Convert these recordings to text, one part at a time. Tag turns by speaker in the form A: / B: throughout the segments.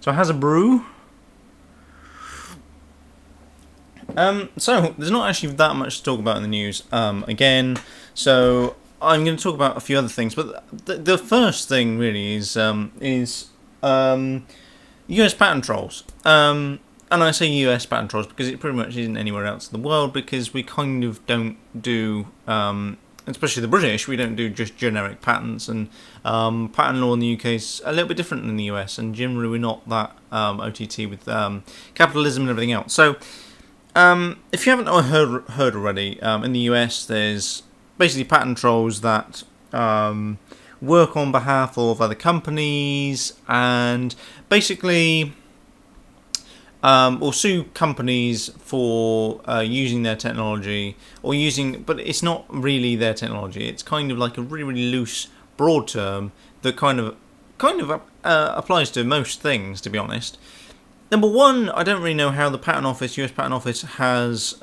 A: So it has a brew. So there's not actually that much to talk about in the news. Again, so I'm going to talk about a few other things, but the first thing really is US patent trolls. And I say US patent trolls because it pretty much isn't anywhere else in the world, because we kind of don't do, especially the British, we don't do just generic patents, and patent law in the UK is a little bit different than the US, and generally we're not that OTT with capitalism and everything else. So if you haven't heard already, in the US there's basically patent trolls that work on behalf of other companies, and basically or sue companies for using their technology, but it's not really their technology. It's kind of like a really, really loose, broad term that kind of applies to most things, to be honest. Number one, I don't really know how the US Patent Office has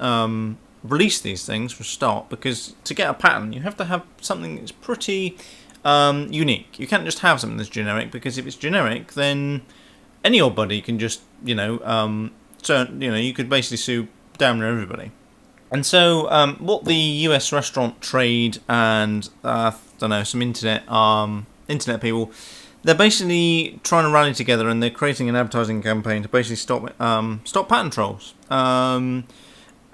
A: released these things for a start, because to get a patent, you have to have something that's pretty unique. You can't just have something that's generic, because if it's generic, then anybody can just, you could basically sue damn near everybody. And so, what the US restaurant trade and some internet people, they're basically trying to rally together, and they're creating an advertising campaign to basically stop patent trolls.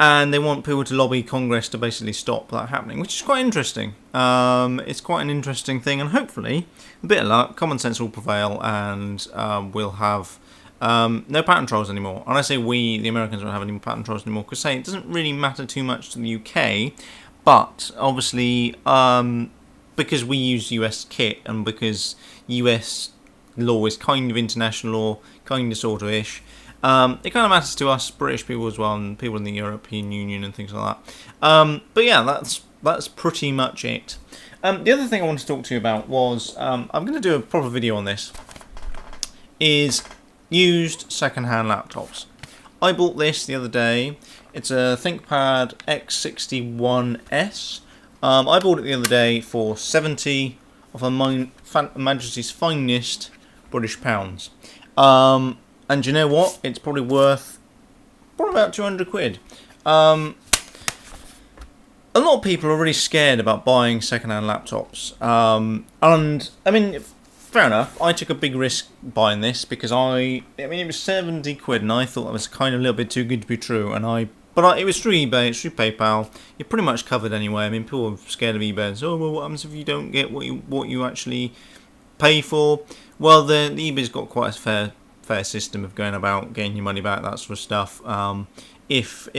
A: And they want people to lobby Congress to basically stop that happening, which is quite interesting. It's quite an interesting thing, and hopefully, a bit of luck, common sense will prevail, and we'll have no patent trolls anymore. And I say we, the Americans, won't have any patent trolls anymore, because it doesn't really matter too much to the UK, but obviously, because we use US kit, and because US law is kind of international law, kind of sort of ish, it kind of matters to us British people as well, and people in the European Union and things like that. But yeah, that's pretty much it. The other thing I wanted to talk to you about was, I'm going to do a proper video on this, is used second-hand laptops. I bought this the other day. It's a ThinkPad X61S. I bought it the other day for 70 of Her Majesty's finest British pounds. And you know what? It's probably worth about 200 quid. A lot of people are really scared about buying second-hand laptops. And I mean, fair enough. I took a big risk buying this, because it was 70 quid, and I thought that was kind of a little bit too good to be true. But it was through eBay, it's through PayPal. You're pretty much covered anyway. I mean, people are scared of eBay and say, "Oh, well, what happens if you don't get what you actually pay for?" Well, the eBay's got quite a fair system of going about getting your money back, that sort of stuff. If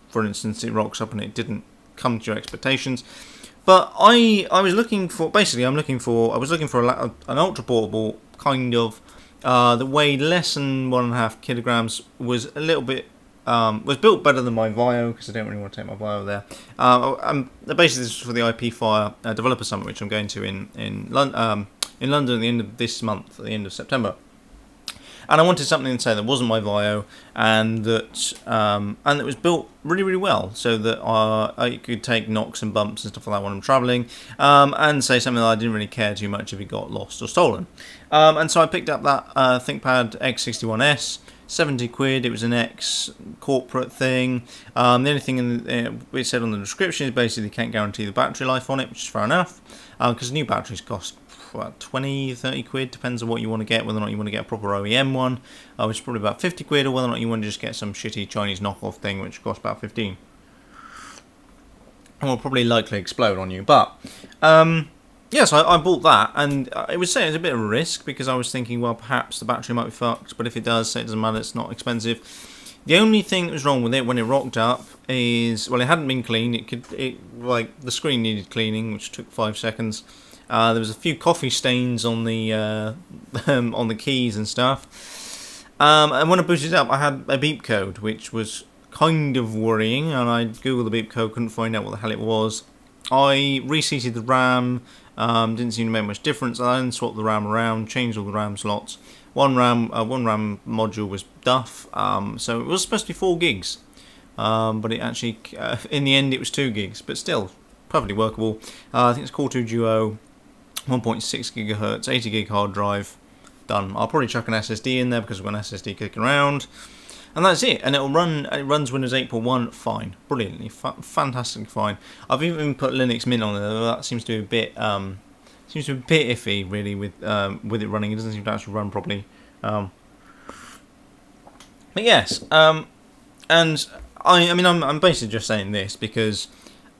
A: for instance it rocks up and it didn't come to your expectations. But I was looking for an ultra portable kind of that weighed less than 1.5 kilograms, was a little bit was built better than my Vio, because I don't really want to take my Vio there. Basically, this is for the IP Fire Developer Summit, which I'm going to in London at the end of this month, at the end of September. And I wanted something to say that wasn't my Vio, and that it was built really, really well, so that I could take knocks and bumps and stuff like that when I'm travelling, and say something that I didn't really care too much if it got lost or stolen. And so I picked up that ThinkPad X61S, 70 quid. It was an X corporate thing. The only thing it said on the description is basically they can't guarantee the battery life on it, which is fair enough, because new batteries cost 20, 30 quid, depends on what you want to get, whether or not you want to get a proper OEM one, which is probably about 50 quid, or whether or not you want to just get some shitty Chinese knockoff thing, which costs about 15. And will probably likely explode on you. But, yes, I bought that, and it was saying it was a bit of a risk, because I was thinking, well, perhaps the battery might be fucked, but if it does, it doesn't matter, it's not expensive. The only thing that was wrong with it when it rocked up is, well, it hadn't been cleaned. The screen needed cleaning, which took 5 seconds. There was a few coffee stains on the on the keys and stuff. And when I booted it up, I had a beep code, which was kind of worrying. And I googled the beep code, couldn't find out what the hell it was. I reseated the RAM, didn't seem to make much difference. I then swapped the RAM around, changed all the RAM slots. One RAM module was duff, so it was supposed to be 4 gigs, but it actually, in the end, it was 2 gigs. But still, perfectly workable. I think it's Core 2 Duo. 1.6 gigahertz, 80 gig hard drive, done. I'll probably chuck an SSD in there because we've got an SSD kicking around. And that's it, and it runs Windows 8.1 fine, brilliantly, fantastically fine. I've even put Linux Mint on there, though that seems to be a bit iffy, really, with it running. It doesn't seem to actually run properly. But yes, and I'm basically just saying this because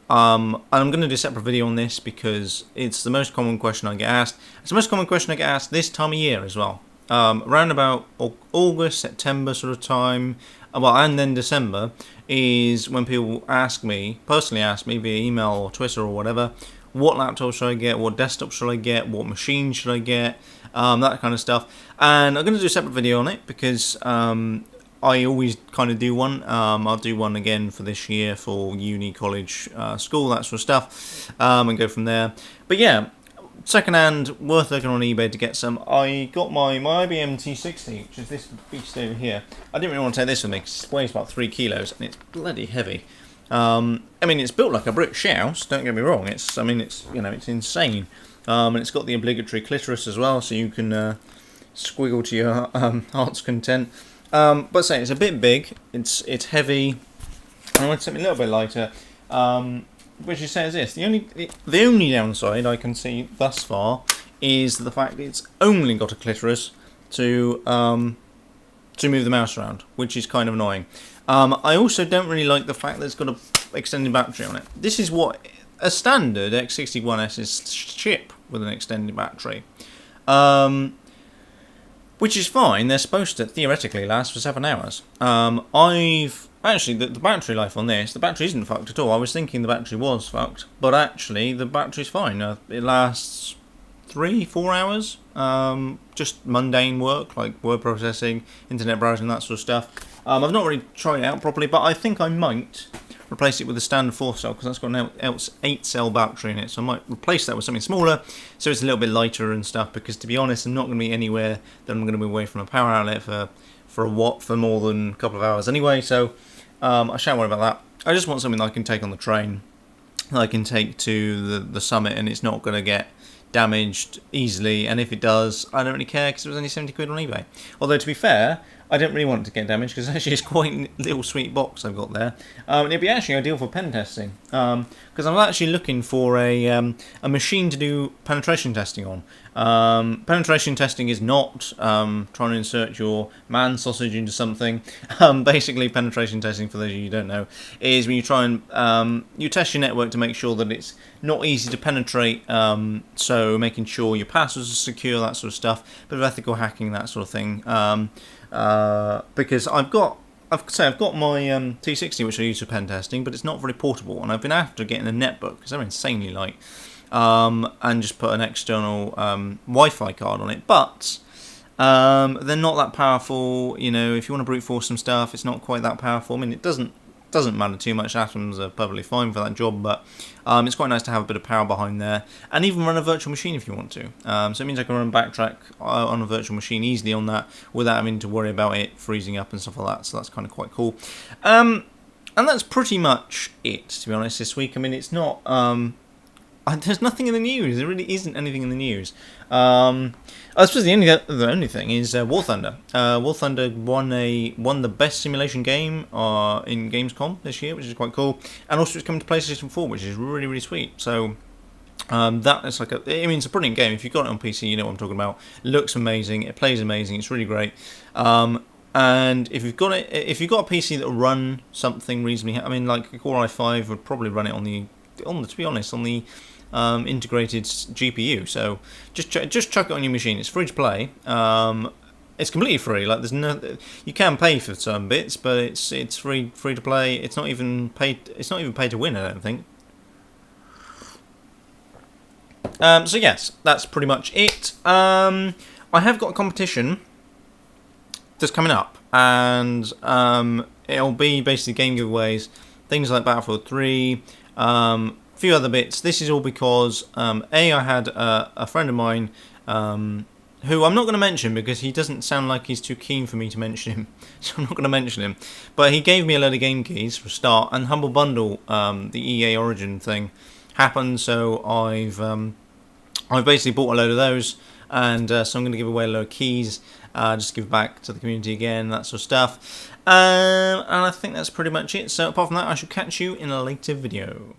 A: and I'm going to do a separate video on this because it's the most common question I get asked. It's the most common question I get asked this time of year as well. Around about August, September sort of time, and then December is when people personally ask me via email or Twitter or whatever, what laptop should I get, what desktop should I get, what machine should I get, that kind of stuff. And I'm going to do a separate video on it because I always kind of do one. I'll do one again for this year for uni, college, school, that sort of stuff, and go from there. But yeah, second-hand, worth looking on eBay to get some. I got my IBM T60, which is this beast over here. I didn't really want to take this with me because it weighs about 3 kilos and it's bloody heavy. It's built like a brick house. Don't get me wrong. It's insane. And it's got the obligatory clitoris as well, so you can squiggle to your heart's content. But say it's a bit big. It's heavy. I want something a little bit lighter. Which is says this: the only downside I can see thus far is the fact that it's only got a clitoris to move the mouse around, which is kind of annoying. I also don't really like the fact that it's got an extended battery on it. This is what a standard X61S's chip with an extended battery, which is fine. They're supposed to theoretically last for 7 hours. Actually, the battery life on this, the battery isn't fucked at all. I was thinking the battery was fucked, but actually the battery's fine. It lasts 3-4 hours. Just mundane work like word processing, internet browsing, that sort of stuff. I've not really tried it out properly, but I think I might replace it with a standard 4-cell because that's got an 8-cell battery in it. So I might replace that with something smaller so it's a little bit lighter and stuff, because to be honest, I'm not going to be anywhere that I'm going to be away from a power outlet for more than a couple of hours anyway, so I shan't worry about that. I just want something that I can take on the train, that I can take to the summit, and it's not going to get damaged easily, and if it does, I don't really care because it was only 70 quid on eBay. Although, to be fair, I don't really want it to get damaged because actually it's quite a little sweet box I've got there. It'd be actually ideal for pen testing because I'm actually looking for a machine to do penetration testing on. Penetration testing is not trying to insert your man sausage into something. Basically, penetration testing, for those of you who don't know, is when you try and you test your network to make sure that it's not easy to penetrate. So making sure your passwords are secure, that sort of stuff. Bit of ethical hacking, that sort of thing. Because I've got my T60, which I use for pen testing, but it's not very portable, and I've been after getting a netbook because they're insanely light, and just put an external Wi-Fi card on it. But they're not that powerful. You know, if you want to brute force some stuff, it's not quite that powerful. I mean, it doesn't matter too much. Atoms are perfectly fine for that job, but it's quite nice to have a bit of power behind there, and even run a virtual machine if you want to. So it means I can run Backtrack on a virtual machine easily on that without having to worry about it freezing up and stuff like that. So that's kind of quite cool. And that's pretty much it, to be honest, this week. I mean, it's not. There's nothing in the news. There really isn't anything in the news. I suppose the only thing is War Thunder. War Thunder won the best simulation game in Gamescom this year, which is quite cool. And also it's coming to PlayStation 4, which is really, really sweet. So that is it's a brilliant game. If you've got it on PC, you know what I'm talking about. It looks amazing. It plays amazing. It's really great. And if you've got a PC that will run something reasonably, like a Core i5 would probably run it on the integrated GPU. So just chuck it on your machine. It's free to play. It's completely free. Like you can pay for some bits, but it's free to play. It's not even paid. It's not even pay to win, I don't think. So yes, that's pretty much it. I have got a competition that's coming up, and it'll be basically game giveaways, things like Battlefield 3. Few other bits. This is all because I had a friend of mine who I'm not going to mention because he doesn't sound like he's too keen for me to mention him, so I'm not going to mention him. But he gave me a load of game keys for a start, and Humble Bundle, the EA Origin thing, happened. So I've basically bought a load of those, and so I'm going to give away a load of keys, just give back to the community again, that sort of stuff. And I think that's pretty much it. So apart from that, I shall catch you in a later video.